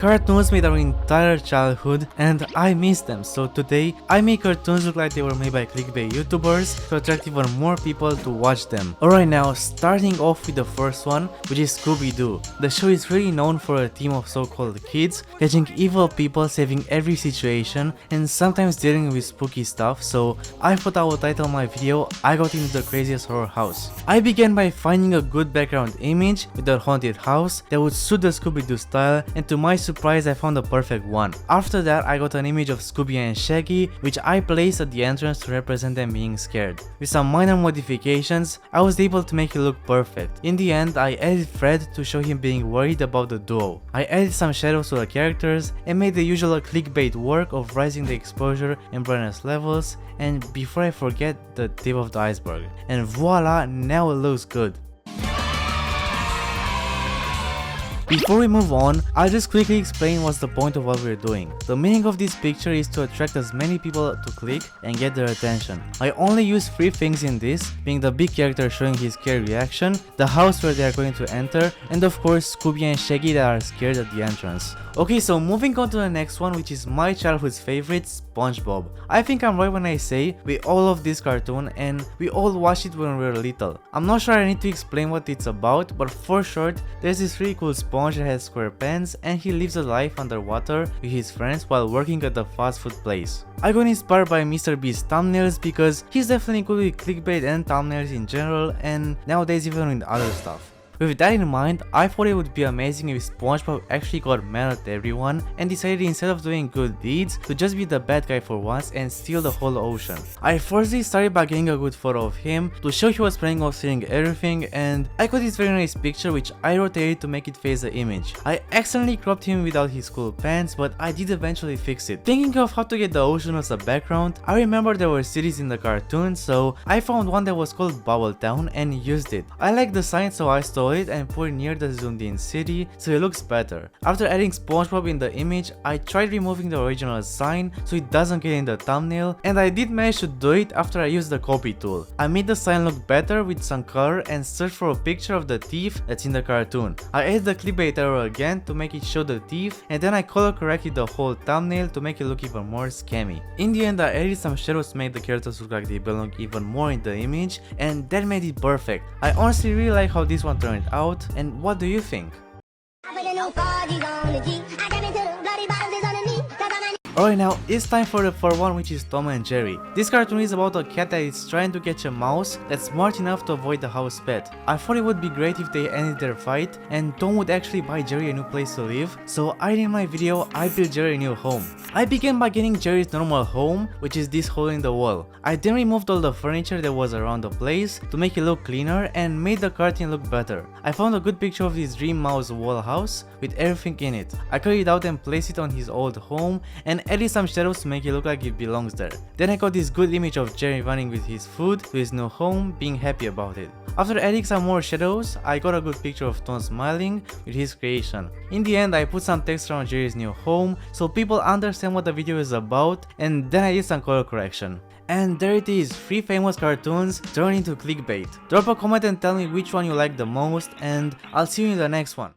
Cartoons made our entire childhood and I miss them, so today I make cartoons look like they were made by clickbait YouTubers to attract even more people to watch them. Alright, now starting off with the first one, which is Scooby Doo. The show is really known for a team of so-called kids catching evil people, saving every situation and sometimes dealing with spooky stuff, so I thought I would title my video I got into the craziest horror house. I began by finding a good background image with a haunted house that would suit the Scooby Doo style, and to my surprise I found the perfect one. After that I got an image of Scooby and Shaggy, which I placed at the entrance to represent them being scared. With some minor modifications I was able to make it look perfect. In the end I added Fred to show him being worried about the duo. I added some shadows to the characters and made the usual clickbait work of raising the exposure and brightness levels, and before I forget, the tip of the iceberg. And voila, now it looks good. Before we move on, I'll just quickly explain what's the point of what we're doing. The meaning of this picture is to attract as many people to click and get their attention. I only use 3 things in this, being the big character showing his scared reaction, the house where they are going to enter, and of course Scooby and Shaggy that are scared at the entrance. Okay, so moving on to the next one, which is my childhood's favorite, Spongebob. I think I'm right when I say we all love this cartoon and we all watched it when we were little. I'm not sure I need to explain what it's about, but for short, there's this really cool Sponge that has square pants and he lives a life underwater with his friends while working at the fast food place. I got inspired by Mr. Beast's thumbnails because he's definitely good with clickbait and thumbnails in general, and nowadays even with other stuff. With that in mind, I thought it would be amazing if SpongeBob actually got mad at everyone and decided instead of doing good deeds to just be the bad guy for once and steal the whole ocean. I firstly started by getting a good photo of him to show he was planning on stealing everything, and I got this very nice picture which I rotated to make it face the image. I accidentally cropped him without his cool pants, but I did eventually fix it. Thinking of how to get the ocean as a background, I remember there were cities in the cartoon, so I found one that was called Bubble Town and used it. I liked the sign, so I stole it and put it near the zoomed in city so it looks better. After adding SpongeBob in the image, I tried removing the original sign so it doesn't get in the thumbnail, and I did manage to do it after I used the copy tool. I made the sign look better with some color and searched for a picture of the thief that's in the cartoon. I added the clickbait arrow again to make it show the thief, and then I color corrected the whole thumbnail to make it look even more scammy. In the end I added some shadows to make the characters look like they belong even more in the image, and that made it perfect. I honestly really like how this one turned out, and what do you think? Alright, now it's time for the third one, which is Tom and Jerry. This cartoon is about a cat that is trying to catch a mouse that's smart enough to avoid the house pet. I thought it would be great if they ended their fight and Tom would actually buy Jerry a new place to live, so in my video I built Jerry a new home. I began by getting Jerry's normal home, which is this hole in the wall. I then removed all the furniture that was around the place to make it look cleaner and made the curtain look better. I found a good picture of his dream mouse wall house with everything in it. I cut it out and placed it on his old home and added some shadows to make it look like it belongs there. Then I got this good image of Jerry running with his food to his new home, being happy about it. After adding some more shadows, I got a good picture of Tom smiling with his creation. In the end, I put some text around Jerry's new home so people understand what the video is about, and then I did some color correction. And there it is, 3 famous cartoons turned into clickbait. Drop a comment and tell me which one you like the most, and I'll see you in the next one.